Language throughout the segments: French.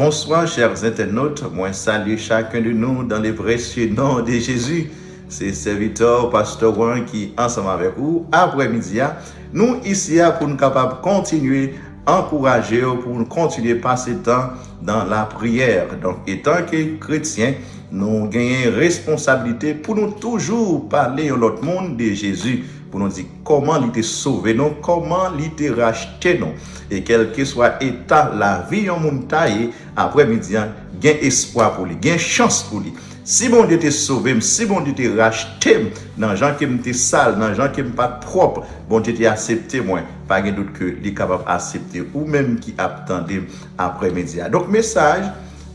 Bonsoir chers internautes, moi salue chacun de nous dans les précieux noms de Jésus. C'est serviteur Pasteur Juan qui ensemble avec vous après-midi. Nous ici pour nous capables continuer encourager pour nous continuer passer temps dans la prière. Donc étant que chrétiens, nous gagnons responsabilité pour nous toujours parler à l'autre monde de Jésus, pour nous dire comment il t'a sauvé, nous, comment il t'a racheté, nous. Et quel que soit l'état, la vie en montagne, après-midi, il y a espoir pour lui, il y a chance pour lui. Si bon Dieu t'a sauvé, si bon Dieu t'a racheté, dans les gens qui m'étaient sales, dans les gens qui m'étaient pas propres, bon Dieu t'a accepté, moi, pas de doute que il est capable d'accepter, ou même qui attendait après-midi. Donc, message,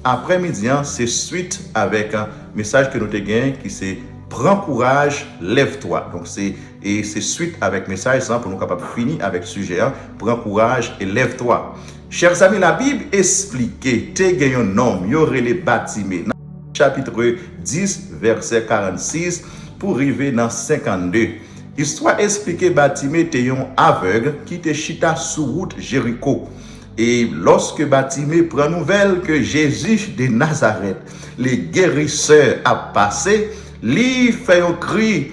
après-midi, c'est suite avec un message que nous avons gagné qui c'est prends courage, lève-toi. Donc c'est suite avec message ça pour nous capables de finir avec le sujet. Prends courage et lève-toi. Chers amis, la Bible explique te gagné un homme, il y aurait les Bartimée. Dans chapitre 10 verset 46 pour arriver dans 52. Histoire expliquée Bartimée était un aveugle qui était chita sur route Jéricho. Et lorsque Bartimée prend nouvelle que Jésus de Nazareth, les guérisseurs a passé, lui fait un cri,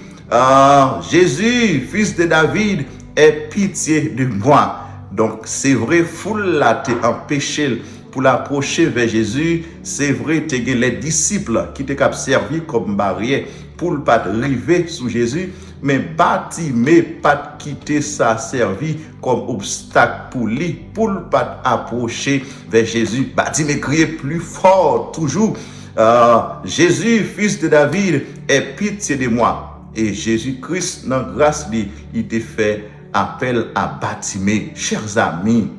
Jésus, fils de David, aie pitié de moi. Donc c'est vrai, foule là t'es empêché pour l'approcher vers Jésus. C'est vrai, t'es les disciples qui t'ont servi comme barrière pour ne pas arriver sous Jésus. Mais Bartimée pas quitter sa servi comme obstacle pour lui, pour ne pas approcher vers Jésus. Bartimée criait plus fort toujours. Jésus, fils de David, aie pitié de moi. Et Jésus-Christ, dans grâce, il te fait appel à Bartimée. Chers amis,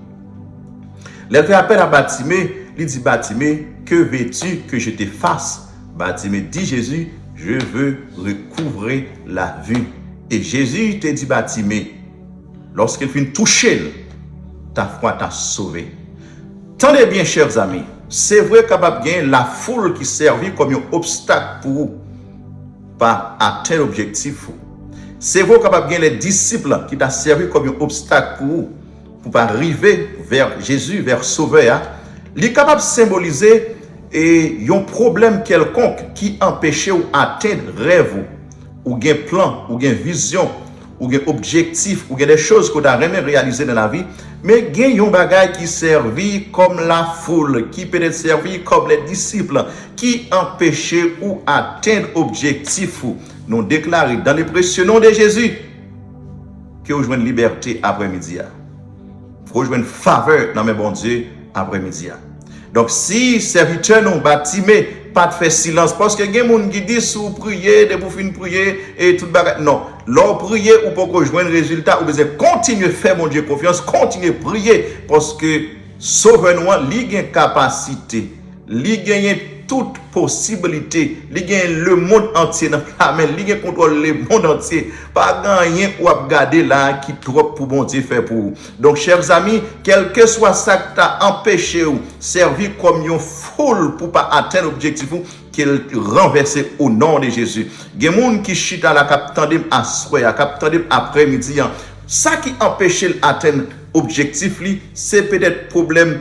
il fait appel à Bartimée, il dit Bartimée, que veux-tu que je te fasse? Bartimée dit Jésus, je veux recouvrer la vue. Et Jésus te dit Bartimée, lorsqu'il finit toucher, ta foi t'a sauvé. Tendez bien, chers amis. C'est vrai capable de gagner la foule qui servit comme un obstacle pour vous, pas atteindre l'objectif. C'est vrai capable de gagner les disciples qui t'a servi comme un obstacle pour vous, pour pas arriver vers Jésus, vers Sauveur. Il est capable de symboliser un problème quelconque qui empêchait ou atteindre rêve ou un plan, ou une vision, ou un objectif, ou des choses que vous avez réalisées dans la vie. Mais il y a un bagage qui servit comme la foule, qui peut être servi comme les disciples, qui empêchait ou atteindre l'objectif. Nous déclarons dans les précieux noms de Jésus que vous jouez une liberté après-midi. Vous jouez une faveur dans mes bons dieux après-midi. Donc si serviteur non Bartimée, pas de faire silence, parce que il y a des gens qui disent si vous priez, de vous finir prier et tout bagage. Non, leur prier ou pour que joindre résultat, vous devez continuer à faire mon Dieu confiance, continuer à prier, parce que sauveur-nous, il y a une capacité, il y a toute possibilité, il y a le monde entier dans la main, il y a contrôle le monde entier, pas rien ou à regarder là qui trop pour bon Dieu faire pour vous. Donc chers amis, quel que soit ça qui t'a empêché ou servi comme une foule pour pas atteindre l'objectif qu'il renverse au nom de Jésus. Il y a des gens qui chita à la capitale à soir, à capitale après-midi. Ça qui empêche d'atteindre l'objectif, c'est peut-être problème,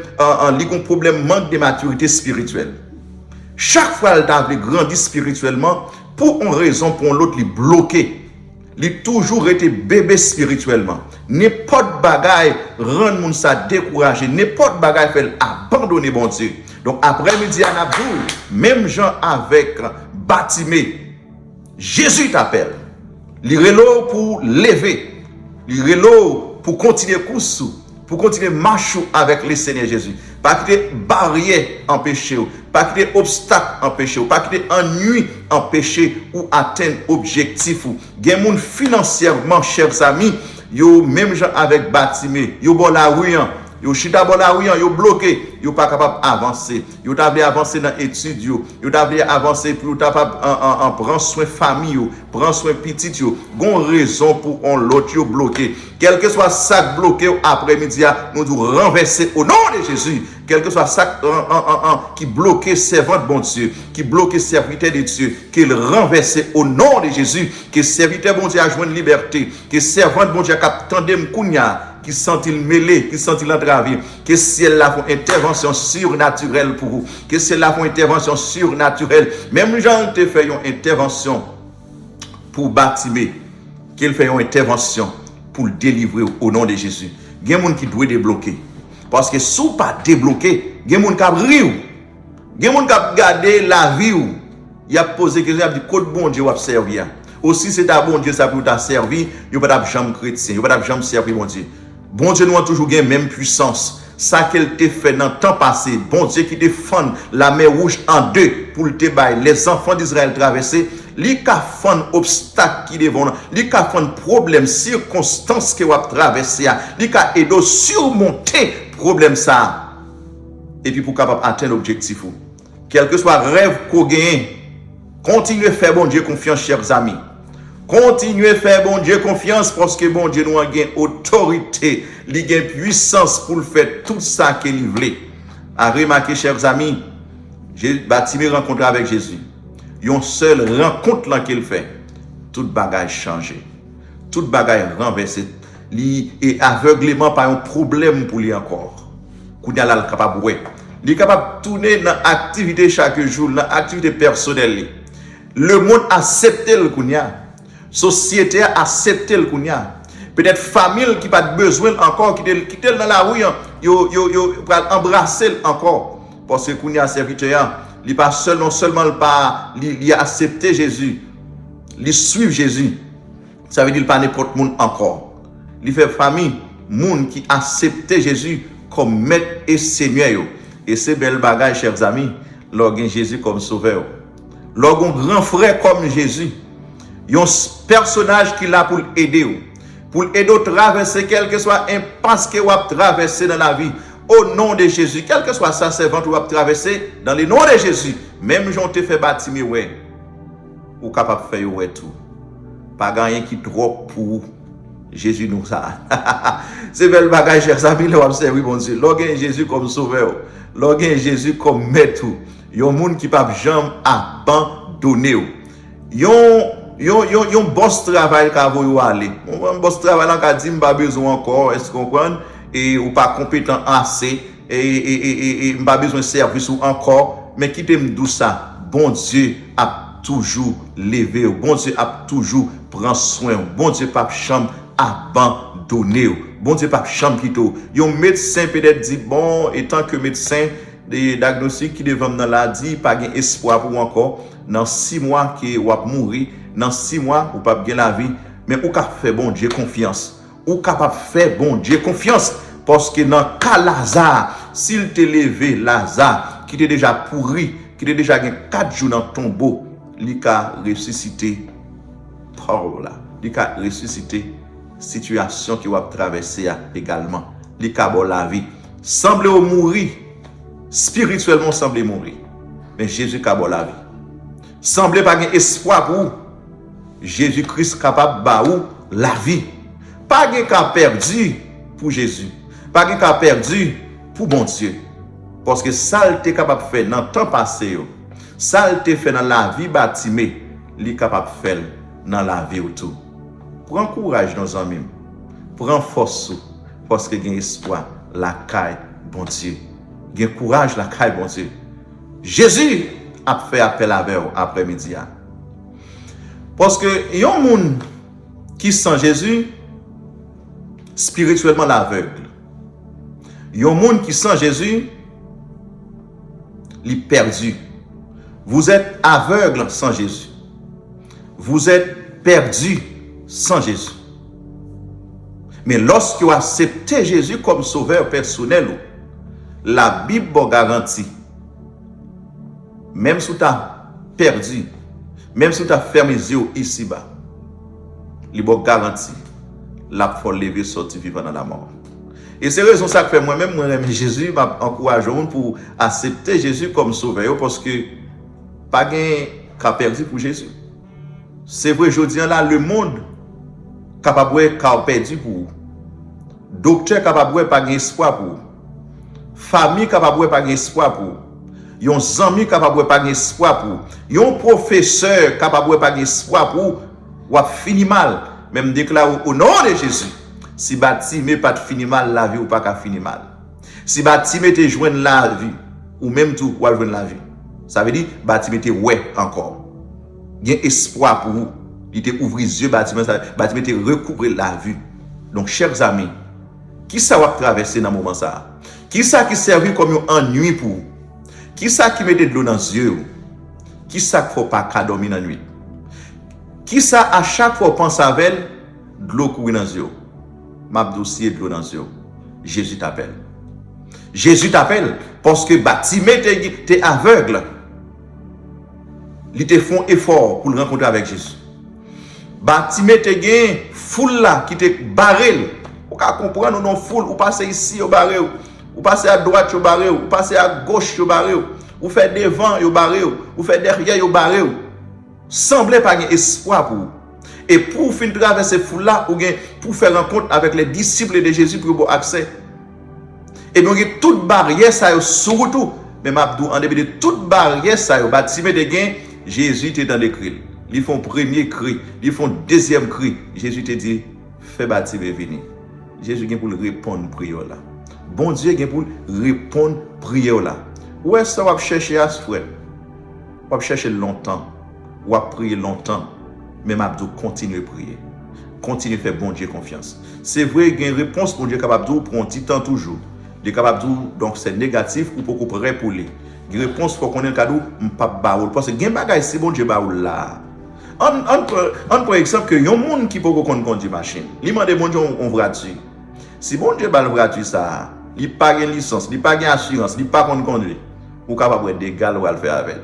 problème manque de maturité spirituelle. Chaque fois qu'elle a grandi spirituellement, pour une raison, pour l'autre, il est bloqué. Il a toujours été bébé spirituellement. N'importe bagaille rend moun ça découragé. N'importe bagaille fait abandonner bon Dieu. Donc après-midi à Nabou, même gens avec Bartimée, Jésus t'appelle. Il relo pour lever. Il relo pour continuer course, pour continuer marcher avec le Seigneur Jésus. Pas que des barrières empêchées, pas que des obstacles empêchés, pas que des ennuis empêchés ou atteindre objectif. Il y a des gens financièrement, chers amis, yo même gens avec Bartimée, yo bon la rue, yo chita bon la rue, yo bloqué, yo pas capable avancer. Yo t'avait avancer dans études yo t'avait avancer pour capable en prendre soin famille yo, prendre soin petit yo. Gon raison pour on l'autre yo bloqué. Quel que soit ça bloqué après-midi, nous devons renverser au nom de Jésus. Quel que soit ça qui bloquait servant de bon Dieu, qui bloquait serviteur de Dieu, qu'il renverse au nom de Jésus, que serviteur bon Dieu a joint liberté, que servant de bon Dieu a tendem kounya, qui sont-ils mêlés, qui sont-ils entravés, que ciel là font intervention surnaturelle pour vous, que ciel là font intervention surnaturelle. Même Jean te fait une intervention pour Bartimée, qu'il fait une intervention pour le délivrer au nom de Jésus. Il y a des gens qui doivent débloquer. Parce que si vous ne pas débloquer, il y a des gens qui rient. Il y a des gens qui regardent la vie. Il a posé question, il a dit, côté bon Dieu va servir. Aussi, c'est ta bon Dieu, ça peut t'a servi, il n'y a pas de jambe chrétien, il n'y a pas de jambe servir bon Dieu. Bon Dieu nous a toujours gagné même puissance. Ça qu'elle t'a fait dans le temps passé, bon Dieu qui défend la mer rouge en deux pour le débat, les enfants d'Israël traverser, li ka fond obstacle qui devant, li ka fond problème, circonstances que vous traverser, li ka aider surmonter problème ça. Et puis pour capable atteindre l'objectif. Quel que soit rêve qu'on gagne, continuez à faire bon Dieu confiance, chers amis. Continuez à faire bon Dieu confiance parce que bon Dieu nous a gagné autorité, il a puissance pour faire tout ça qu'il voulait. À remarquer, chers amis, Bartimée rencontre avec Jésus. Une seule rencontre là qu'il fait, toute bagage changé, toute bagage renversé, et aveuglément par un problème pour lui encore. Qu'il est capable de il est capable de tourner dans l'activité chaque jour, dans l'activité personnelle. Le monde accepte le kounya. Société accepte le kounya. Peut-être famille qui n'a pas besoin encore, qui est dans la rue, yo embrasser encore. Parce que kounya serviteur, il pas non seulement pas il a accepté Jésus, il suit Jésus. Ça veut dire qu'il pas n'importe monde encore. Il fait famille, monde qui accepte Jésus comme maître et seigneur. Et ces belles bagages, chers amis, lorsqu'on Jésus comme sauveur. Lorsqu'on grand frère comme Jésus, il y a un personnage qui est là pour aider. Pour aider à traverser quel que soit impasse que vous avez traversé dans la vie. Au nom de Jésus, quel que soit ça, servante que vous avez traversé, dans le nom de Jésus, même si on te fait Bartimée, ouais, ou capable de faire ouais tout. Pas rien qui trop pour Jésus nous ça. C'est bel bagage, chers amis, là, observez, bon Dieu. Lorsqu'on Jésus comme sauveur, lorsqu'on Jésus comme maître, il y a un monde qui ne peut jamais abandonner. Il y a un boss travail qui va aller. Un boss travail qui a dit qu'il n'a pas besoin encore, est-ce qu'on comprend? Et ou pas compétent assez, et pas besoin de service ou encore, mais qui t'aime d'où ça? Bon Dieu a toujours levé, bon Dieu a toujours pris soin, bon Dieu pas chambre abandonné, bon Dieu pas chambre quito. Un médecin peut-être dit bon, étant que médecin, des diagnostics qui devant dans la dit pas gain espoir pour encore, dans 6 mois qui va mourir, dans 6 mois ou pas bien la vie, mais ou capable faire bon Dieu confiance, ou capable faire bon Dieu confiance. Parce que dans le cas Lazare, s'il te levé Lazare, qui était déjà pourri, qui était déjà 4 jours dans le tombeau, il a ressuscité. Il a ressuscité situation qui va traverser également. Il a la vie. Semble mourir, spirituellement semble mourir. Mais Jésus a la vie. Semble pas un espoir pour Jésus-Christ capable de la vie. Pas de cas perdu pour Jésus. Pas de cas perdu pour bon Dieu. Parce que ça, il est capable de faire dans le temps passé. Ça, il est fait dans la vie Bartimée. Il est capable de faire dans la vie autour. Prends courage dans nos amis. Prends force. Parce que il y a espoir. La caille, bon Dieu. Il y a courage, la caille, bon Dieu. Jésus a fait appel à vous après-midi. Parce que il y a un monde qui sans Jésus, spirituellement l'aveugle. Il y a un monde qui sans Jésus, il est perdu. Vous êtes aveugle sans Jésus. Vous êtes perdu sans Jésus. Mais lorsque vous acceptez Jésus comme sauveur personnel, la Bible vous garantit, même si vous avez perdu, même si vous avez fermé les yeux ici-bas, il vous garantit, la faut lever sortir vivant dans la mort. Et c'est raison ça que fait moi-même, moi-même Jésus m'a encouragé pour accepter Jésus comme sauveur parce que pas gain qu'a perdu pour Jésus. C'est vrai, je dis là, le monde capable qu'a perdu pour vous. Docteur capable pas espoir pour vous. Famille capable pas espoir pour vous. Yon ami capable pas espoir pour vous. Yon professeur capable pas espoir pour vous. Ou a fini mal, même déclare au nom de Jésus. Si bâtiment pas fini mal, la vie ou pas qu'à fini mal. Si bâtiment te joindre la vie, ou même tout, ou joindre la vie. Ça veut dire, bâtiment te ouais encore. Il y a espoir pour vous. Il te ouvre les yeux, bâtiment te recouvre la vue. Donc, chers amis, qui ça va traverser dans ce moment ça? Qui ça qui servi comme un ennui pour vous? Qui ça qui mette de l'eau dans les yeux? Qui ça qu'il ne faut pas qu'à dormir dans la nuit? Qui ça à chaque fois pense à elle, de l'eau courir dans les yeux? M'abdoussier de l'eau dans les yeux. Jésus t'appelle. Jésus t'appelle parce que Bartimée t'es aveugle. Ils te font effort pour le rencontrer avec Jésus. Bartimée te gagne foule là qui te barré. Vous comprendre non foule, ou passer ici au barré, ou passer à droite au barré, ou passer à gauche au barré, ou faire devant au barré, ou faire derrière au barré. Semblait pas un espoir pour vous. Et pour finir traverser foule là, ou pour faire rencontre avec les disciples de Jésus pour avoir accès. Et donc toute barrière ça surtout, mais Mabdou en début de toute barrière ça Bartimée de gain, Jésus était dans les cris. Ils font premier cri, ils font deuxième cri. Jésus te dit, fais Bartimée venir. Jésus vient pour répondre prière là. Bon Dieu vient pour répondre prière là. Où est-ce que vous chercher à ce frère? Vous chercher longtemps, ou à prier longtemps, mais Mabdou continue à prier. Continue à faire bon Dieu confiance. C'est vrai qu'il y a une réponse bon Dieu capable de prendre un petit temps toujours. De capable de donc c'est négatif ou beaucoup prêt pour lui. Une réponse faut qu'on ait un cadeau, pas baoul parce que gain bagay c'est bon Dieu baoul là. On par exemple que yon monde qui peut conduire machine. Li mande bon Dieu on voiture. Si bon Dieu bal voiture ça, li pas une licence, li pas une assurance, li pas conduire. Ou capable de gal ou al faire avec.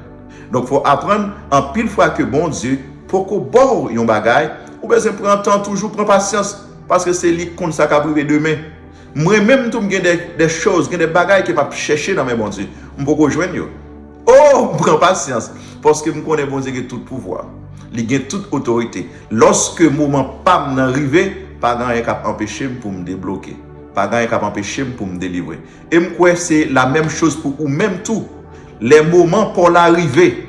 Donc faut apprendre en pile fois que bon Dieu pour qu'on bon yon bagay, ou besoin prendre temps toujours prendre patience parce que c'est lui qu'on ça capable demain. Moi-même, tout j'ai des choses, des bagages que je vais chercher dans mes bon Dieu. Je peux rejoindre. Oh, prends patience. Parce que je connais bon Dieu qui a tout pouvoir. Il a toute autorité. Lorsque le moment pas m'arriver, pas rien qui empêcher pour me débloquer. Pas rien qui empêcher pour me délivrer. Et je crois que c'est la même chose pour vous, même tout. Les moments pour l'arrivée,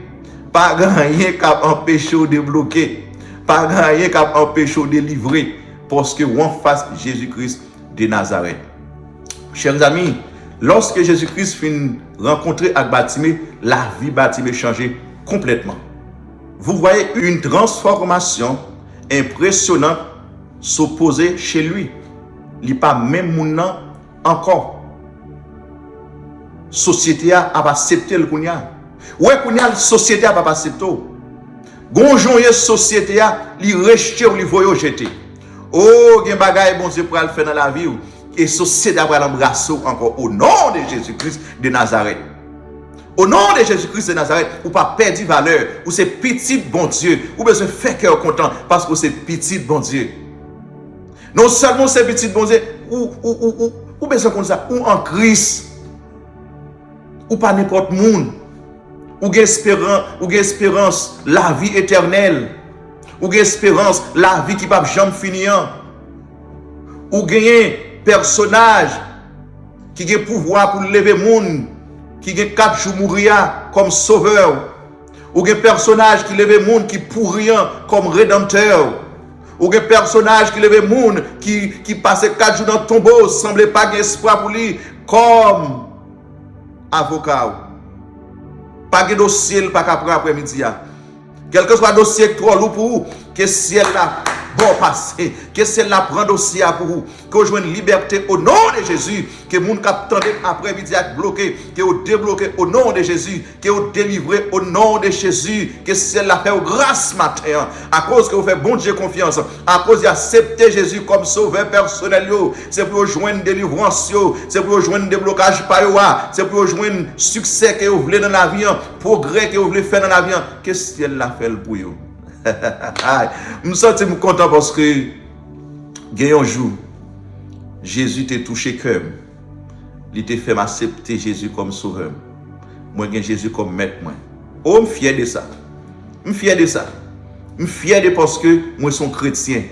pas rien qui empêcher de débloquer. Pas rien qui empêcher de délivrer. Parce que on face Jésus-Christ de Nazareth. Chers amis, lorsque Jésus-Christ finit rencontrer avec Bartimée, la vie Bartimée changeait complètement. Vous voyez une transformation impressionnante s'opposer chez lui. Il n'est pas même mon encore. Société a accepté le kounya. Ouais, kounya, société a pas accepté. Gonjon y société a li rejeté ou li voyo jeté. Oh, gen bagay bon Dieu pour le faire dans la vie et société va l'embrasser encore au nom de Jésus-Christ de Nazareth. Au nom de Jésus-Christ de Nazareth, ou pas perdre valeur, ou c'est petit bon Dieu, ou besoin faire cœur content parce que c'est petit bon Dieu. Non seulement c'est petit bon Dieu, ou besoin comme ça, ou en Christ, ou pas n'importe monde, ou espérance, la vie éternelle. Ou espérance, la vie qui va jamais finir. Ou gagner personnage qui a pouvoir pour lever monde, qui a 4 jours mourir comme sauveur. Ou un personnage qui lève monde qui pour rien comme rédempteur. Ou un personnage qui lève monde qui passe 4 jours dans le tombeau, semblait pas espoir pour lui comme avocat. Pas de dossier pas qu'après après-midi. Quel que soit le dossier trop lourd pour vous, que ciel là bon passé, que ciel là prend dossier pour vous, que vous jouez une liberté au nom de Jésus, que vous n'attendez après-midi à bloquer, que vous débloquez au nom de Jésus, que vous délivrez au nom de Jésus, que ciel là fait grâce matin, à cause que vous faites bon Dieu confiance, à cause d'accepter Jésus comme sauveur personnel, c'est pour vous joindre délivrance, c'est pour vous joindre déblocage par c'est pour vous joindre succès que vous voulez dans la vie, progrès que vous voulez faire dans la vie, que ciel là fait pour vous. Je me sens content parce que il y a un jour Jésus t'a touché cœur. Il t'a fait m'accepter Jésus comme sauveur. Moi j'ai Jésus comme maître moi. Oh, je suis fier de ça. Je suis fier de ça. Je suis fier de parce que moi je suis chrétien.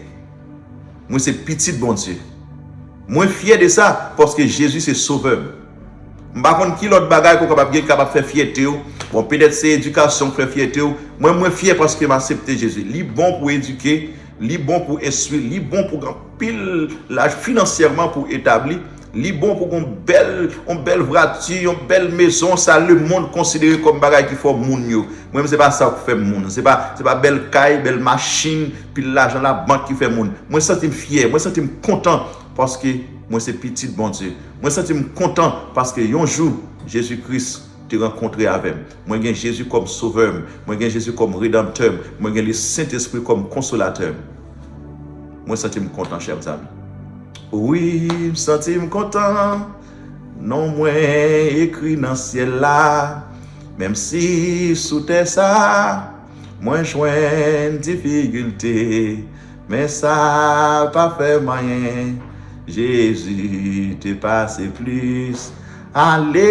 Moi c'est petit bon Dieu. Moi je suis fier de ça parce que Jésus c'est sauveur. Je ne sais pas qui l'autre bagaille qu'on est capable de faire fierté. Bon, peut-être c'est l'éducation qui fait fierté. Moi, je suis fier parce que j'ai accepté Jésus. Il est bon pour éduquer, li bon pour instruire, li bon pour grand pile l'âge financièrement pour établir, li bon pour une belle voiture, une belle maison, ça le monde considéré comme bagage qui fait moun yo. Moi c'est pas ça qui fait moun, c'est pas belle caille, belle machine, puis l'argent la banque qui fait moun. Moi senti fier, moi senti content parce que moi c'est petit bon Dieu. Moi senti content parce que un jour Jésus-Christ te rencontré avec moi. Moi j'ai Jésus comme sauveur, moi j'ai Jésus comme rédempteur, moi j'ai le Saint-Esprit comme consolateur. Moi senti content chers amis. Oui, me senti content. Non moi écrit dans le ciel là, même si sous terre ça, moi joint difficulté, mais ça pas fait moyen. Jésus te passe plus. Alléluia.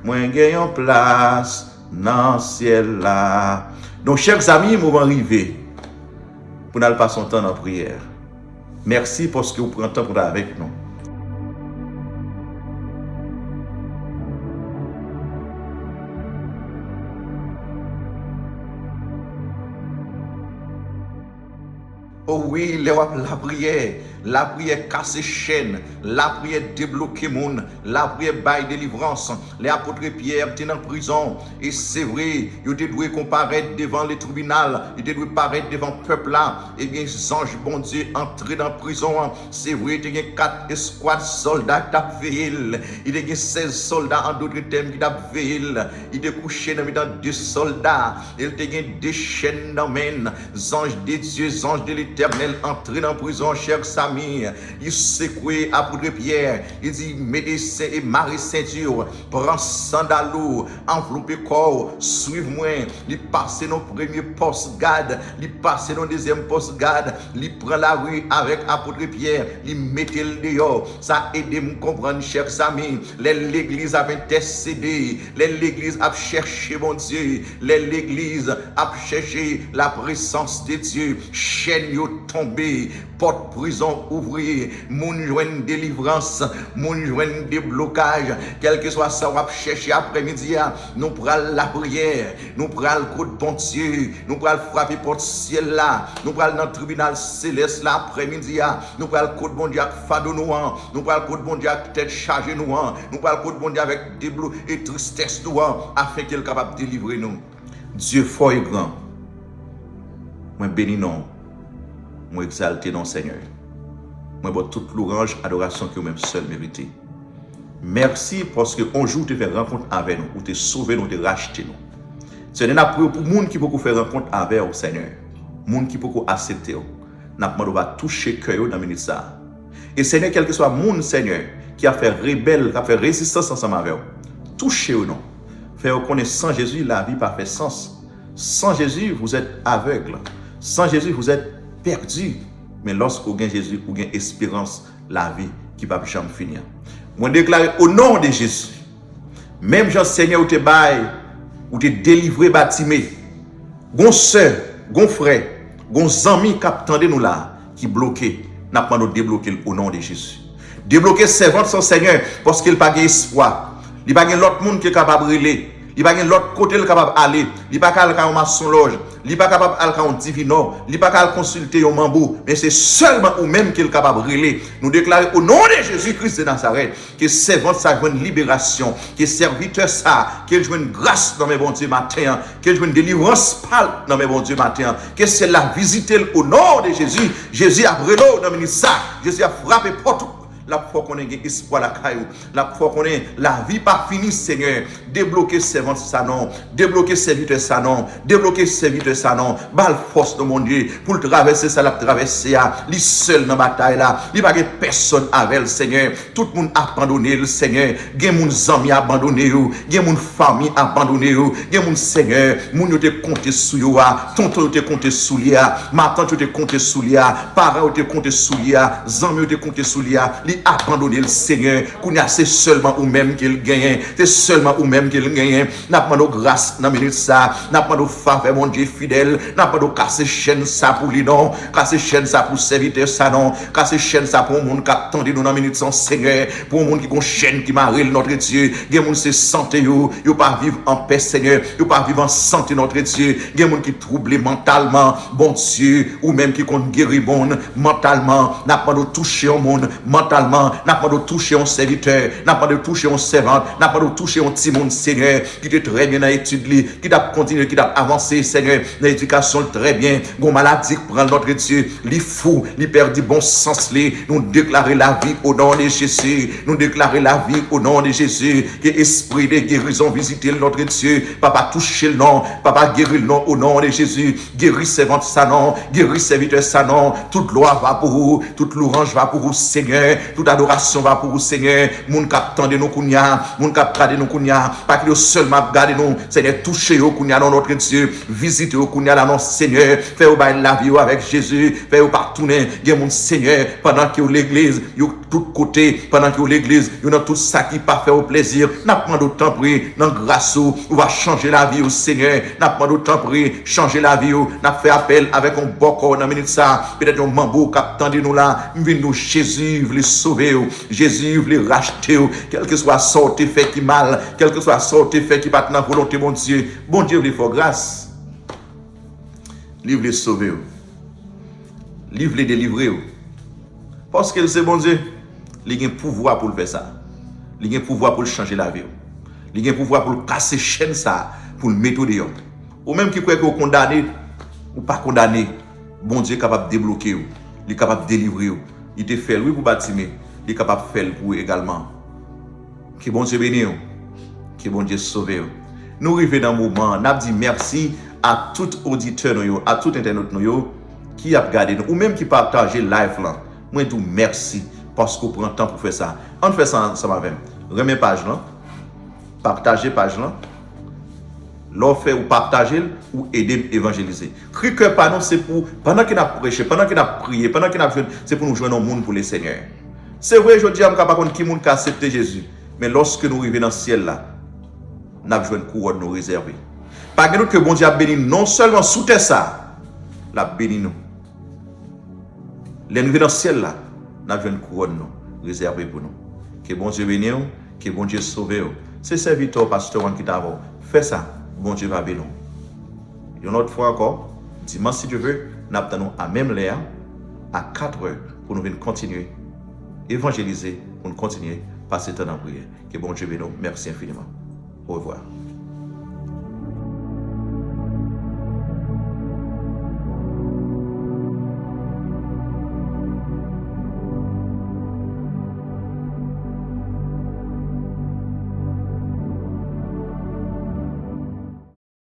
Moi gagne place dans le ciel là. Donc chers amis, moment arrivé pour nous passer son temps en prière. Merci parce que vous prenez le temps pour être avec nous. Oh oui, la prière casse chaîne, la prière débloquer monde, la prière bail délivrance. Les apôtres Pierre étaient en prison et c'est vrai, ils étaient doués comparaître devant les tribunaux, ils étaient doués paraître devant le peuple là. Et bien, les anges bon Dieu entrés dans la prison. C'est vrai, il y a 4 escouades soldats qui ont veillé, il y a 16 soldats en d'autres termes qui ont veillé, il étaient couchés dans 2 soldats, il y a des chaînes dans les mains, anges de Dieu, anges de l'Éternel entrés dans la prison, chers amis. Il secouait apôtre Pierre. Il dit médecin et Marie ceinture, prends sandalou, enveloppé corps, suive-moi. Il passe nos premiers poste garde, il passe nos deuxième poste garde, il prend la rue avec apôtre Pierre, il mettait le dehors. Ça aide à me comprendre, chers amis. L'église a intercédé, l'église a cherché mon Dieu, l'église a cherché la présence de Dieu. Chaîne yo tombé, porte prison ouvrier, moun joine délivrance, moun joine déblocage, quel que soit ça, on va chercher après-midi, nous prenons la prière, nous prenons le coup de bon Dieu, nous prenons frapper porte ciel là, nous prenons dans le tribunal céleste là après-midi, nous prenons le coup de bon Dieu avec fado nous, nous prenons le coup de bon Dieu avec tête chargée nous, nous prenons le coup de bon Dieu avec déblou et tristesse nous, afin qu'il soit capable de délivrer nous. Dieu fort et grand. Moi bénis non. Moi exalté dans le Seigneur. Moi bon toute louange, adoration que vous-même seul méritez. Merci parce que un jour tu fais rencontre avec nous, ou tu sauvé nous, tu racheté nous. C'est une prière pour monde qui peut faire rencontre avec au Seigneur. Monde qui peut accepter. N'a pas va toucher cœur dans minute ça. Et Seigneur quel que soit monde Seigneur qui a fait rebelle, qui a fait résistance ensemble avec vous. Touchez ou non. Faire connaître sans Jésus la vie pas fait sens. Sans Jésus vous êtes aveugle. Sans Jésus vous êtes perdu. Mais lorsque vous avez Jésus, vous avez espérance, la vie qui ne va jamais finir. Moi déclare au nom de Jésus, même Jean Seigneur, ou te bail, ou te délivré, bâtimé, gon soeur, gon frère, gon ami qui attendent nous là, qui bloqué, n'a pas nous débloquer au nom de Jésus. Débloquer servante son Seigneur, parce qu'il n'a pas d'espoir. Il n'y a pas l'autre monde qui est capable de brûler. Il n'y a pas l'autre côté qui est capable d'aller. Il n'y a pas capable d'aller à son loge. Il n'est pas capable d'aller à un divino. Il n'est pas capable de consulter un mambou. Mais c'est seulement ou même qui est capable de brûler. Nous déclarons au nom de Jésus-Christ de Nazareth que servante ça joue une libération. Que serviteur ça, qu'il joue une grâce dans mes bons dieux matin. Qu'il joue une délivrance dans mes bons dieux matin. Que c'est la visiter au nom de Jésus. Jésus a brûlé dans le ça. Jésus a frappé porte. La fois qu'on ait espoir la caillou, la fois qu'on ait la vie pas finie, Seigneur, débloquer servant ça non, débloquer serviteur ça non, débloquer serviteur ça non, balle force de mon Dieu pour traverser ça, la traverser à, lui seul dans la bataille là, il n'y a pas personne avec le Seigneur, tout le monde abandonné le Seigneur, il y a mon ami abandonné, il y a mon famille abandonné, il y a mon Seigneur, mon yo te compté sous yo, tonton yo te compté sous lui, ma tante yo te compté sous lui, parents yo te compté sous lui, amis yo te compté sous lui, li abandonné le Seigneur. C'est seulement ou même qu'il gagne. C'est seulement ou même qu'il gagne. N'a pas de grâce dans minute ça. N'a pas de faveur, mon Dieu fidèle. N'a pas de casser chaîne ça pour lui non. Casser chaîne ça pour serviteur ça non. Casser chaîne ça pour monde qui attend nous dans minute son Seigneur. Pour monde qui gon chaîne qui marie notre Dieu. Gen monde c'est santé yo pas vivre en paix Seigneur. Yo pas vivre en santé notre Dieu. Gen monde qui troublé mentalement, bon Dieu, ou même qui compte guérir monde mentalement. N'a pas de toucher au monde mentalement. N'a pas de toucher un serviteur. N'a pas de toucher un servant. N'a pas de toucher un petit monde Seigneur. Qui est très bien dans l'étude, qui doit continuer, qui doit avancer Seigneur. L'éducation très bien. Gon maladie qui prend notre Dieu. Li fou, li perd bon sens li. Nous déclarer la vie au nom de Jésus. Nous déclarer la vie au nom de Jésus. Que esprit de guérison visite notre Dieu. Papa touche le nom. Papa guérit le nom au nom de Jésus. Guérit servante sa nom. Guérit serviteur sa nom. Toute gloire va pour vous. Toute louange va pour vous Seigneur. Toute adoration va pour vous Seigneur. Moun kap tande nous kounya. Moun kap gade nous kounya. Pas que seulement gade nous. Seigneur touchez au kounya dans notre Dieu. Visitez au kounya dans notre Seigneur. Fais au bail la vie avec Jésus. Fais au partourner. Gen mon Seigneur. Pendant que l'église. Yo tout côté. Pendant que l'église. Yo dans tout ça qui pas fait au plaisir. N'a pas d'autant prix. Dans grâce ou va changer la vie au Seigneur. N'a pas d'autant prix. Changer la vie ou. N'a fait appel avec un bon corps dans minute ça. Peut-être un mambo qui attendait nous là. Nous Jésus veut sauver. Jésus veut racheter. Quel que soit sorte fait qui mal. Quel que soit sorte fait qui bat dans volonté mon Dieu. Bon Dieu veut faire grâce. Livre les sauver. Livre les délivrer. Parce que c'est bon Dieu. Il a un pouvoir pour le faire ça. Il a un pouvoir pour changer la vie. Il a un pouvoir pour casser chaîne ça. Pour le mettre dehors. Ou même qui croit que vous condamné ou pas condamné. Bon Dieu est capable de débloquer. Il est capable de délivrer. Il te fait oui pour bâtir. Il est capable de faire pour également. Que bon Dieu bénisse. Que bon Dieu sauve. Nous arrivons dans le moment. Nous avons dit merci à tout auditeur, à tout internaute qui a regardé nous, ou même qui partage le live là. Moi, je dis merci parce qu'on prend le temps pour faire ça. On fait ça ensemble avec nous. Remets page là. Partagez page là. L'offre ou partager ou aider à évangéliser. Cri que pas non, c'est pour pendant qu'il a prêché, pendant qu'il a prié, pendant qu'il a fait, c'est pour nous joindre au monde pour le Seigneur. C'est vrai, je dis à pas contre qui monde qui a accepté Jésus, mais lorsque nous arrivons dans le ciel là, nous avons une couronne nous réservée. Pas que bon Dieu a béni non seulement sous terre ça, la béni nous. Les nous dans le ciel là, nous avons une couronne nous réservée pour nous. Que bon Dieu bénisse, que bon Dieu sauve. C'est serviteur pasteur qui t'a fait ça. Bon Dieu va bénir. Une autre fois encore, dimanche si Dieu veut, nous attendons à même l'heure, à 4 heures, pour nous venir continuer, évangéliser, pour nous continuer, passer temps en prière. Que bon Dieu bénisse. Merci infiniment. Au revoir.